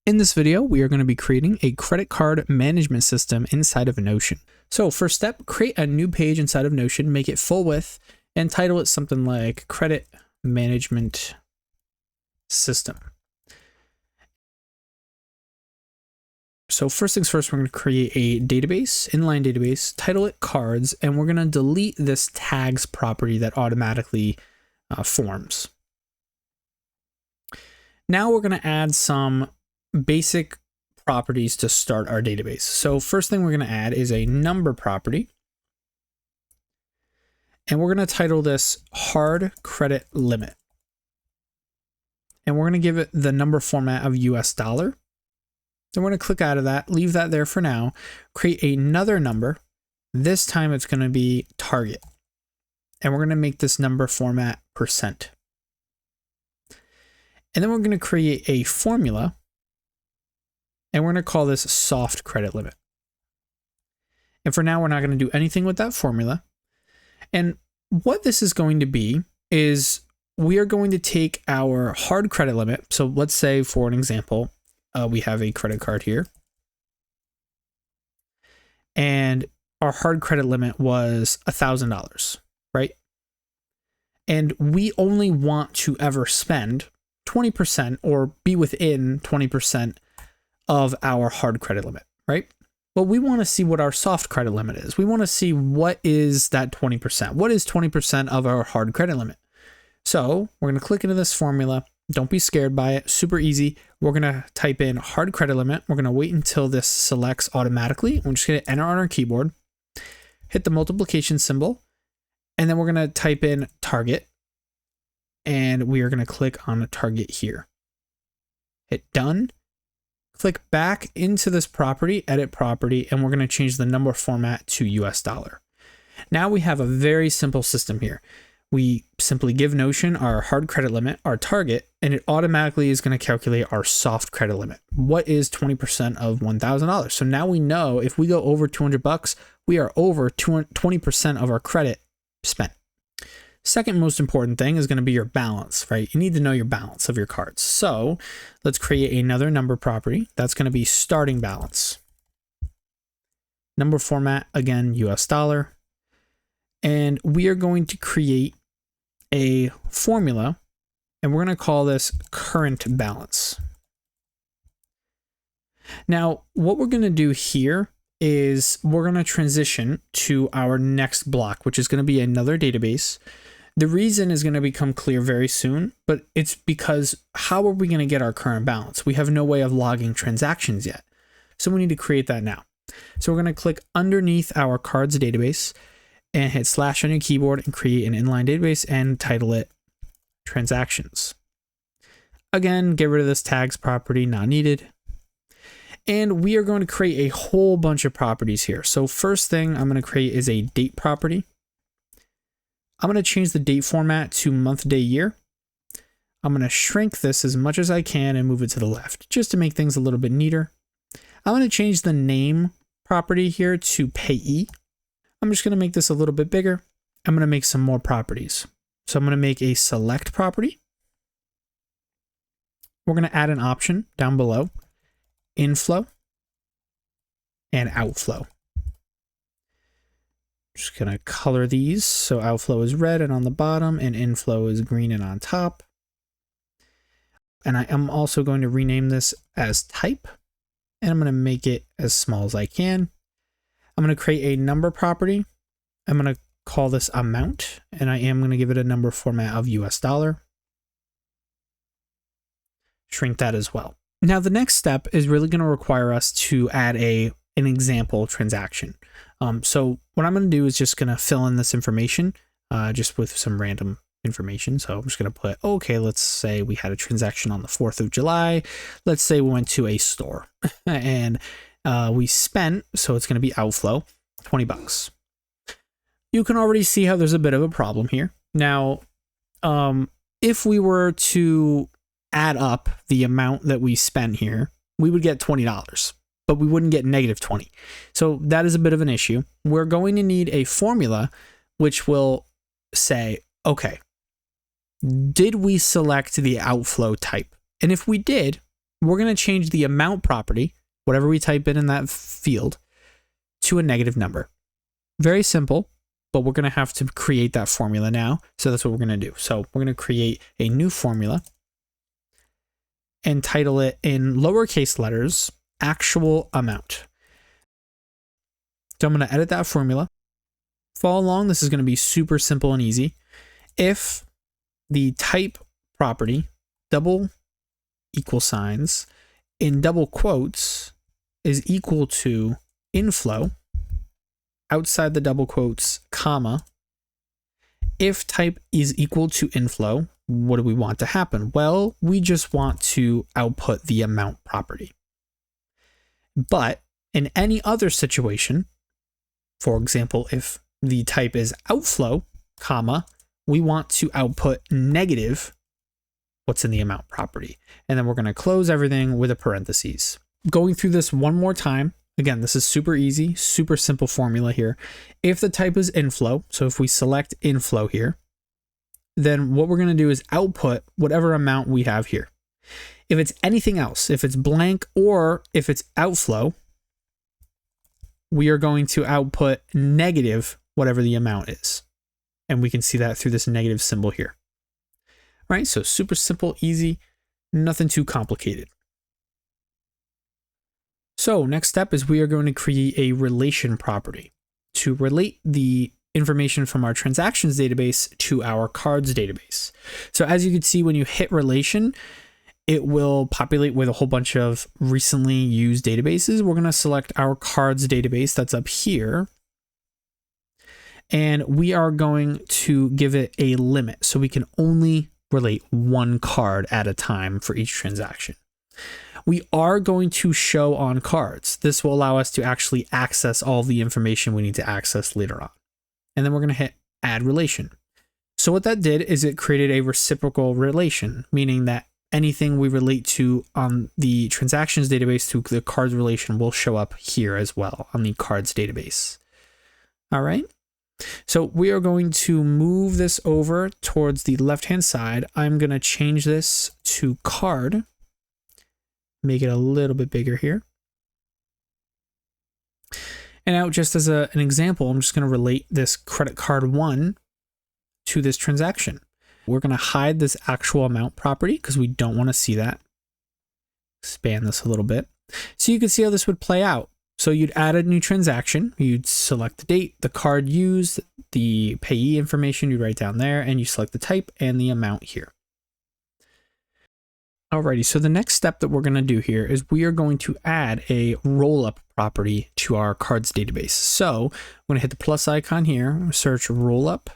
In this video, we are going to be creating a credit card management system inside of Notion. So first step, create a new page inside of Notion, make it full width, and title it something like Credit Management System. So first things first, we're going to create a database, inline database, title it Cards, and we're going to delete this tags property that automatically forms. Now we're going to add some basic properties to start our database. So first thing we're going to add is a number property. And we're going to title this Hard Credit Limit. And we're going to give it the number format of US dollar. Then we're going to click out of that, leave that there for now, create another number. This time it's going to be target. And we're going to make this number format %. And then we're going to create a formula. And we're going to call this soft credit limit. And for now, we're not going to do anything with that formula. And what this is going to be is we are going to take our hard credit limit. So let's say, for an example, we have a credit card here. And our hard credit limit was $1,000, right? And we only want to ever spend 20% or be within 20% of our hard credit limit, right? Well, we want to see what our soft credit limit is. We want to see what is that 20%. What is 20% of our hard credit limit? So we're going to click into this formula. Don't be scared by it. Super easy. We're going to type in hard credit limit. We're going to wait until this selects automatically. We're just going to enter on our keyboard, hit the multiplication symbol, and then we're going to type in target. And we are going to click on a target here. Hit done. Click back into this property, edit property, and we're going to change the number format to US dollar. Now we have a very simple system here. We simply give Notion our hard credit limit, our target, and it automatically is going to calculate our soft credit limit. What is 20% of $1,000? So now we know if we go over $200, we are over 20% of our credit spent. Second most important thing is going to be your balance, right? You need to know your balance of your cards. So let's create another number property. That's going to be starting balance. Number format, again, US dollar. And we are going to create a formula, and we're going to call this current balance. Now, what we're going to do here is we're going to transition to our next block, which is going to be another database. The reason is going to become clear very soon, but it's because how are we going to get our current balance? We have no way of logging transactions yet. So we need to create that now. So we're going to click underneath our cards database and hit / on your keyboard and create an inline database and title it transactions. Again, get rid of this tags property, not needed. And we are going to create a whole bunch of properties here. So first thing I'm going to create is a date property. I'm going to change the date format to month, day, year. I'm going to shrink this as much as I can and move it to the left just to make things a little bit neater. I'm going to change the name property here to payee. I'm just going to make this a little bit bigger. I'm going to make some more properties. So I'm going to make a select property. We're going to add an option down below, inflow and outflow. Just going to color these so outflow is red and on the bottom and inflow is green and on top. And I am also going to rename this as type, and I'm going to make it as small as I can. I'm going to create a number property. I'm going to call this amount, and I am going to give it a number format of US dollar. Shrink that as well. Now the next step is really going to require us to add an example transaction. So what I'm going to do is just going to fill in this information just with some random information. So I'm just going to put, okay, let's say we had a transaction on the 4th of July. Let's say we went to a store and we spent, so it's going to be outflow, $20. You can already see how there's a bit of a problem here. Now, if we were to add up the amount that we spent here, we would get $20. But we wouldn't get -20. So that is a bit of an issue. We're going to need a formula which will say, okay, did we select the outflow type? And if we did, we're going to change the amount property, whatever we type in that field, to a negative number. Very simple, but we're going to have to create that formula now. So that's what we're going to do. So we're going to create a new formula and title it in lowercase letters, actual amount. So I'm going to edit that formula. Follow along. This is going to be super simple and easy. If the type property, double equal signs, in double quotes is equal to inflow, outside the double quotes, comma, if type is equal to inflow, what do we want to happen? Well, we just want to output the amount property. But in any other situation, for example, if the type is outflow, comma, we want to output negative what's in the amount property. And then we're going to close everything with a parentheses. Going through this one more time. Again, this is super easy, super simple formula here. If the type is inflow, so if we select inflow here, then what we're going to do is output whatever amount we have here. If it's anything else, if it's blank or if it's outflow, we are going to output negative whatever the amount is. And we can see that through this negative symbol here. Right? So super simple, easy, nothing too complicated. So next step is we are going to create a relation property to relate the information from our transactions database to our cards database. So as you can see, when you hit relation, it will populate with a whole bunch of recently used databases. We're going to select our cards database that's up here. And we are going to give it a limit so we can only relate one card at a time for each transaction. We are going to show on cards. This will allow us to actually access all the information we need to access later on. And then we're going to hit add relation. So what that did is it created a reciprocal relation, meaning that anything we relate to on the transactions database to the cards relation will show up here as well on the cards database. All right. So we are going to move this over towards the left-hand side. I'm going to change this to card, make it a little bit bigger here. And now just as an example, I'm just going to relate this credit card 1 to this transaction. We're going to hide this actual amount property because we don't want to see that. Expand this a little bit. So you can see how this would play out. So you'd add a new transaction, you'd select the date, the card used, the payee information you'd write down there, and you select the type and the amount here. Alrighty, so the next step that we're going to do here is we are going to add a roll-up property to our cards database. So I'm going to hit the plus icon here, search roll-up,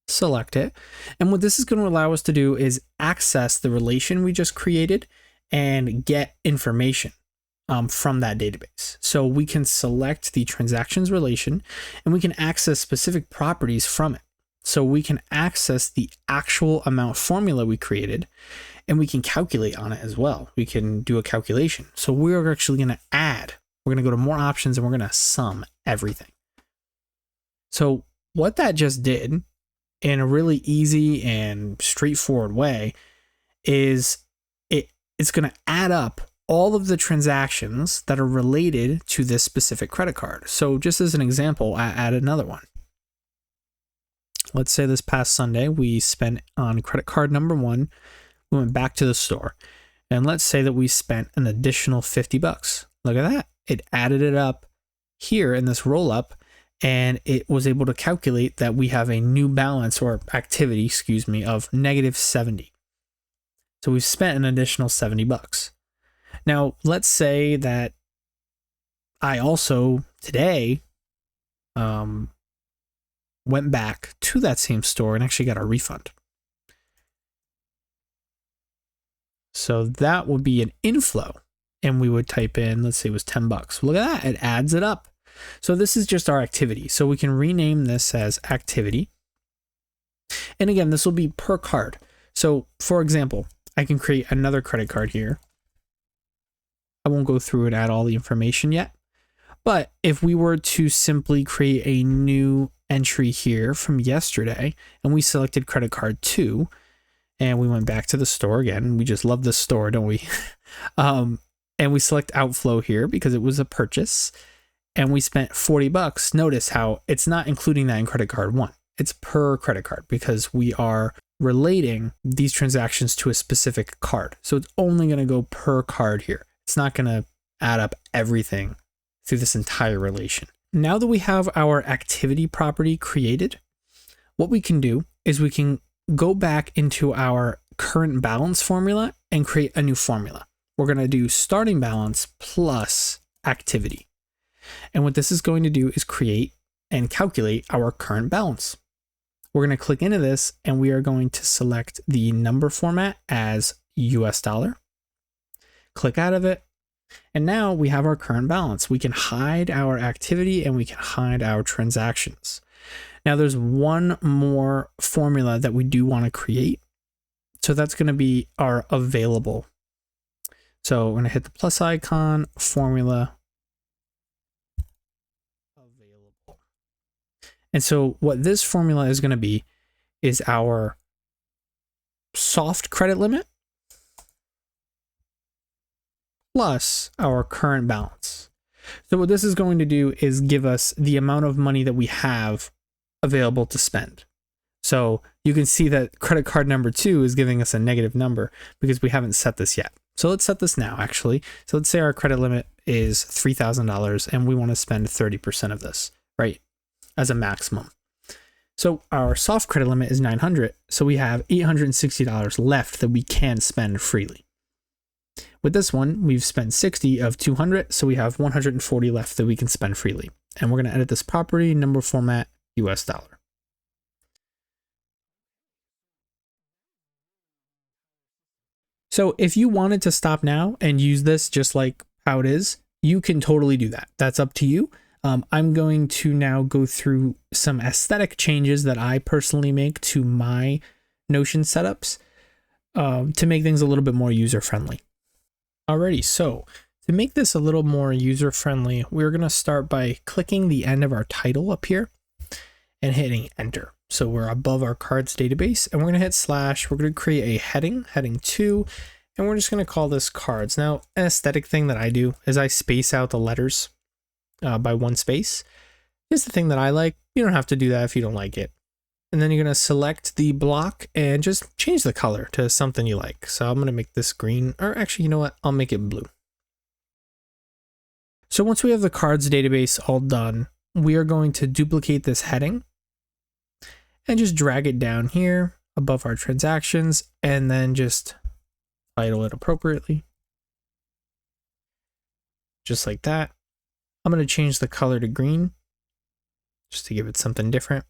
select it. And what this is going to allow us to do is access the relation we just created and get information from that database. So we can select the transactions relation and we can access specific properties from it. So we can access the actual amount formula we created and we can calculate on it as well. We can do a calculation. So we're actually going to add, we're going to go to more options and we're going to sum everything. So what that just did in a really easy and straightforward way is it's going to add up all of the transactions that are related to this specific credit card. So just as an example, I add another one. Let's say this past Sunday, we spent on credit card number 1. We went back to the store. And let's say that we spent an additional $50. Look at that. It added it up here in this roll up, and it was able to calculate that we have a new balance or activity, of negative 70. So we've spent an additional $70. Now, let's say that I also today went back to that same store and actually got a refund. So that would be an inflow. And we would type in, let's say it was $10. Look at that. It adds it up. So this is just our activity. So we can rename this as activity. And again, this will be per card. So for example, I can create another credit card here. I won't go through and add all the information yet. But if we were to simply create a new entry here from yesterday, and we selected credit card 2, And we went back to the store again. We just love this store, don't we? And we select outflow here because it was a purchase. And we spent $40. Notice how it's not including that in credit card one. It's per credit card because we are relating these transactions to a specific card. So it's only going to go per card here. It's not going to add up everything through this entire relation. Now that we have our activity property created, what we can do is we can go back into our current balance formula and create a new formula. We're going to do starting balance plus activity. And what this is going to do is create and calculate our current balance. We're going to click into this and we are going to select the number format as US dollar. Click out of it. And now we have our current balance. We can hide our activity and we can hide our transactions. Now there's one more formula that we do want to create. So that's going to be our available. So we're going to hit the plus icon, formula, available. And so what this formula is going to be is our soft credit limit plus our current balance. So what this is going to do is give us the amount of money that we have available to spend. So you can see that credit card number 2 is giving us a negative number because we haven't set this yet. So let's set this now, actually. So let's say our credit limit is $3,000 and we want to spend 30% of this, right? As a maximum. So our soft credit limit is $900. So we have $860 left that we can spend freely. With this one, we've spent 60 of 200. So we have 140 left that we can spend freely. And we're going to edit this property, number format, US dollar. So if you wanted to stop now and use this just like how it is, you can totally do that. That's up to you. I'm going to now go through some aesthetic changes that I personally make to my Notion setups to make things a little bit more user-friendly. Alrighty, so to make this a little more user-friendly, we're going to start by clicking the end of our title up here and hitting enter. So we're above our cards database and we're going to hit slash. We're going to create a heading 2, and we're just going to call this cards. Now, an aesthetic thing that I do is I space out the letters by one space. Here's the thing that I like. You don't have to do that if you don't like it. And then you're going to select the block and just change the color to something you like. So I'm going to make this green, or actually, you know what? I'll make it blue. So once we have the cards database all done, we are going to duplicate this heading and just drag it down here above our transactions and then just title it appropriately. Just like that. I'm going to change the color to green just to give it something different.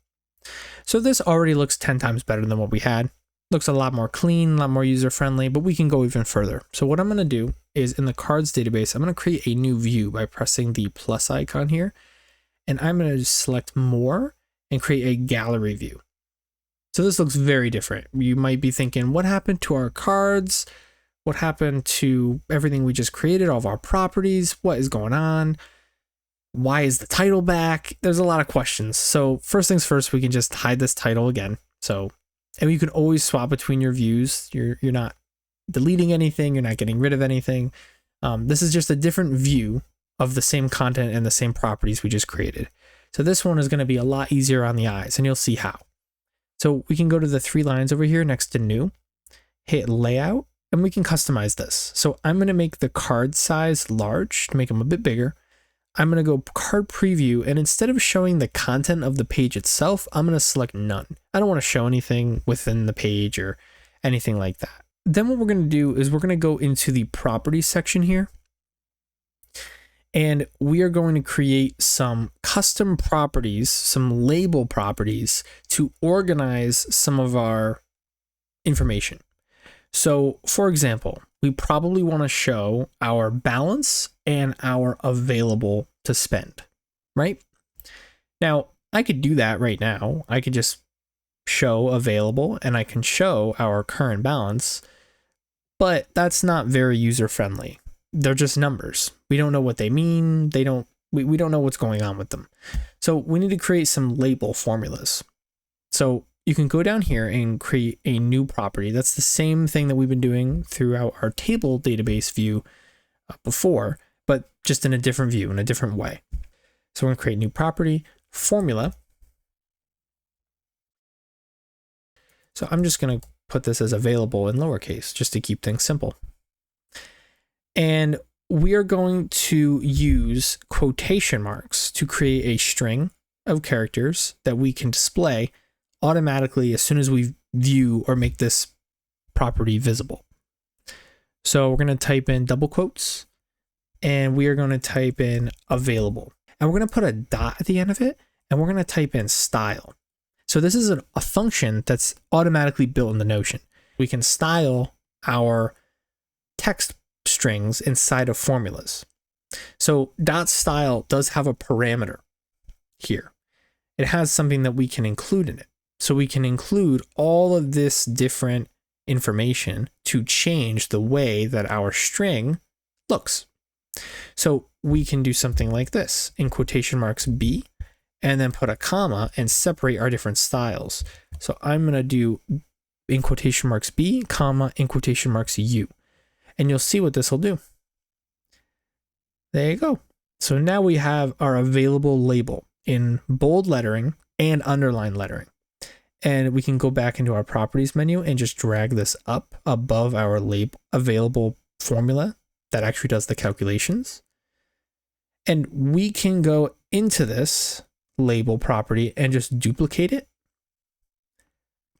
So this already looks 10 times better than what we had. Looks a lot more clean, a lot more user-friendly, but we can go even further. So what I'm going to do is in the cards database, I'm going to create a new view by pressing the plus icon here. And I'm going to just select more and create a gallery view. So this looks very different. You might be thinking, what happened to our cards? What happened to everything we just created, all of our properties? What is going on? Why is the title back? There's a lot of questions. So first things first, we can just hide this title again. So, and you can always swap between your views. You're not deleting anything. You're not getting rid of anything. This is just a different view of the same content and the same properties we just created. So this one is going to be a lot easier on the eyes, and you'll see how. So we can go to the 3 lines over here next to new, hit layout, and we can customize this. So I'm going to make the card size large to make them a bit bigger. I'm going to go card preview, and instead of showing the content of the page itself, I'm going to select none. I don't want to show anything within the page or anything like that. Then what we're going to do is we're going to go into the properties section here, and we are going to create some custom properties, some label properties to organize some of our information. So for example, we probably want to show our balance and our available to spend, right? Now, I could do that right now. I could just show available and I can show our current balance, but that's not very user-friendly. They're just numbers. We don't know what they mean. We don't know what's going on with them. So we need to create some label formulas. So you can go down here and create a new property. That's the same thing that we've been doing throughout our table database view before, but just in a different view, in a different way. So we're going to create a new property, formula. So I'm just going to put this as available in lowercase just to keep things simple. And we are going to use quotation marks to create a string of characters that we can display automatically as soon as we view or make this property visible. So we're going to type in double quotes and we are going to type in available. And we're going to put a dot at the end of it and we're going to type in style. So this is a function that's automatically built in the Notion. We can style our text strings inside of formulas. So dot style does have a parameter here. It has something that we can include in it. So we can include all of this different information to change the way that our string looks. So we can do something like this in quotation marks B and then put a comma and separate our different styles. So I'm going to do in quotation marks B, comma, in quotation marks U. And you'll see what this will do. There you go. So now we have our available label in bold lettering and underline lettering. And we can go back into our properties menu and just drag this up above our label available formula that actually does the calculations. And we can go into this label property and just duplicate it.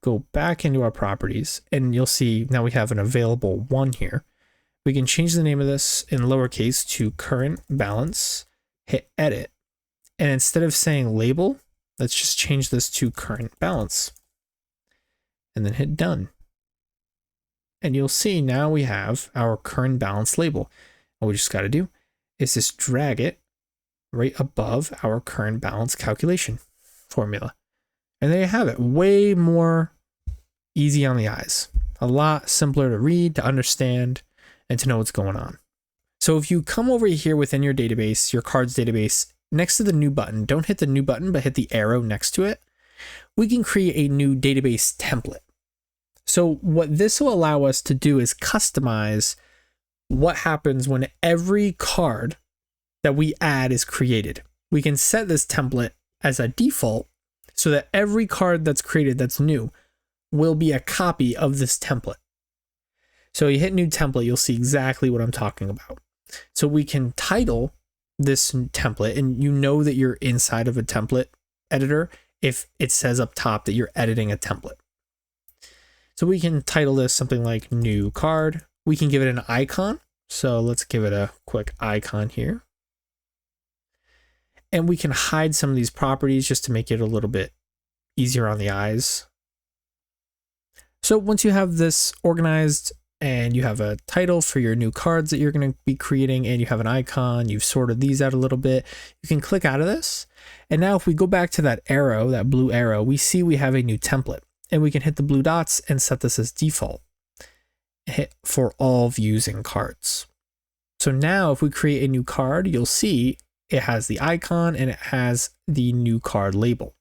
Go back into our properties and you'll see now we have an available one here. We can change the name of this in lowercase to current balance, hit edit. And instead of saying label, let's just change this to current balance and then hit done. And you'll see now we have our current balance label. All we just got to do is just drag it right above our current balance calculation formula. And there you have it. Way more easy on the eyes. A lot simpler to read, to understand, and to know what's going on. So if you come over here within your database, your cards database, next to the new button, don't hit the new button, but hit the arrow next to it. We can create a new database template. So what this will allow us to do is customize what happens when every card that we add is created. We can set this template as a default so that every card that's created that's new will be a copy of this template. So you hit new template, you'll see exactly what I'm talking about. So we can title this template, and you know that you're inside of a template editor if it says up top that you're editing a template. So we can title this something like new card. We can give it an icon. So let's give it a quick icon here. And we can hide some of these properties just to make it a little bit easier on the eyes. So once you have this organized and you have a title for your new cards that you're going to be creating and you have an icon, you've sorted these out a little bit, you can click out of this. And now if we go back to that arrow, that blue arrow, we see we have a new template. And we can hit the blue dots and set this as default. Hit for all views and cards. So now if we create a new card, you'll see it has the icon and it has the new card label.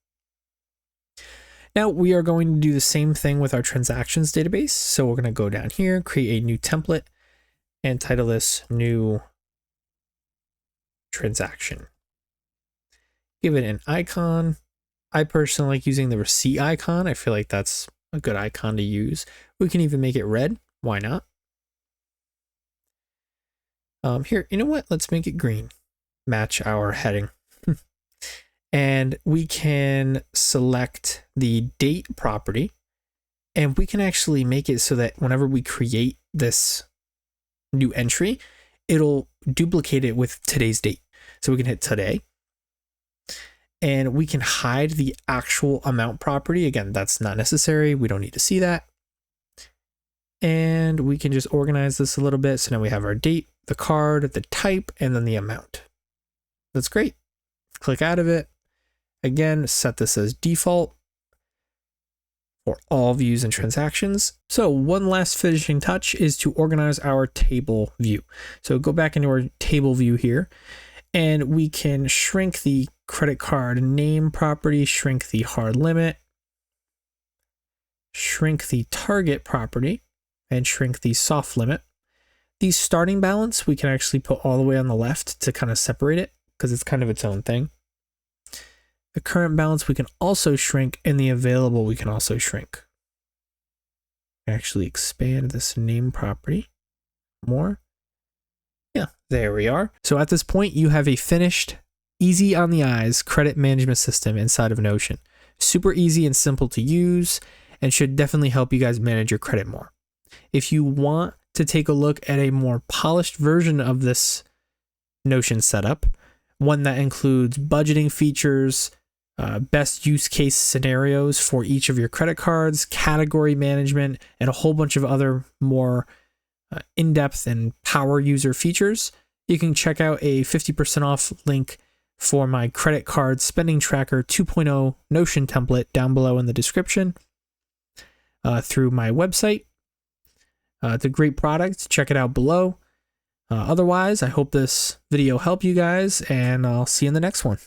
Now we are going to do the same thing with our transactions database. So we're going to go down here, create a new template and title this new transaction. Give it an icon. I personally like using the receipt icon. I feel like that's a good icon to use. We can even make it red. Why not? Here, you know what? Let's make it green. Match our heading. And we can select the date property and we can actually make it so that whenever we create this new entry, it'll duplicate it with today's date. So we can hit today. And we can hide the actual amount property. Again, that's not necessary. We don't need to see that. And we can just organize this a little bit. So now we have our date, the card, the type, and then the amount. That's great. Click out of it. Again, set this as default for all views and transactions. So one last finishing touch is to organize our table view. So go back into our table view here. And we can shrink the credit card name property, shrink the hard limit. shrink the target property, and shrink the soft limit. The starting balance, we can actually put all the way on the left to kind of separate it because it's kind of its own thing. The current balance we can also shrink, and the available we can also shrink. Actually expand this name property more. Yeah, there we are. So at this point, you have a finished, easy on the eyes credit management system inside of Notion. Super easy and simple to use, and should definitely help you guys manage your credit more. If you want to take a look at a more polished version of this Notion setup, one that includes budgeting features, best use case scenarios for each of your credit cards, category management, and a whole bunch of other more in-depth and power user features, you can check out a 50% off link for my credit card spending tracker 2.0 Notion template down below in the description through my website. It's a great product. Check it out below. Otherwise, I hope this video helped you guys, and I'll see you in the next one.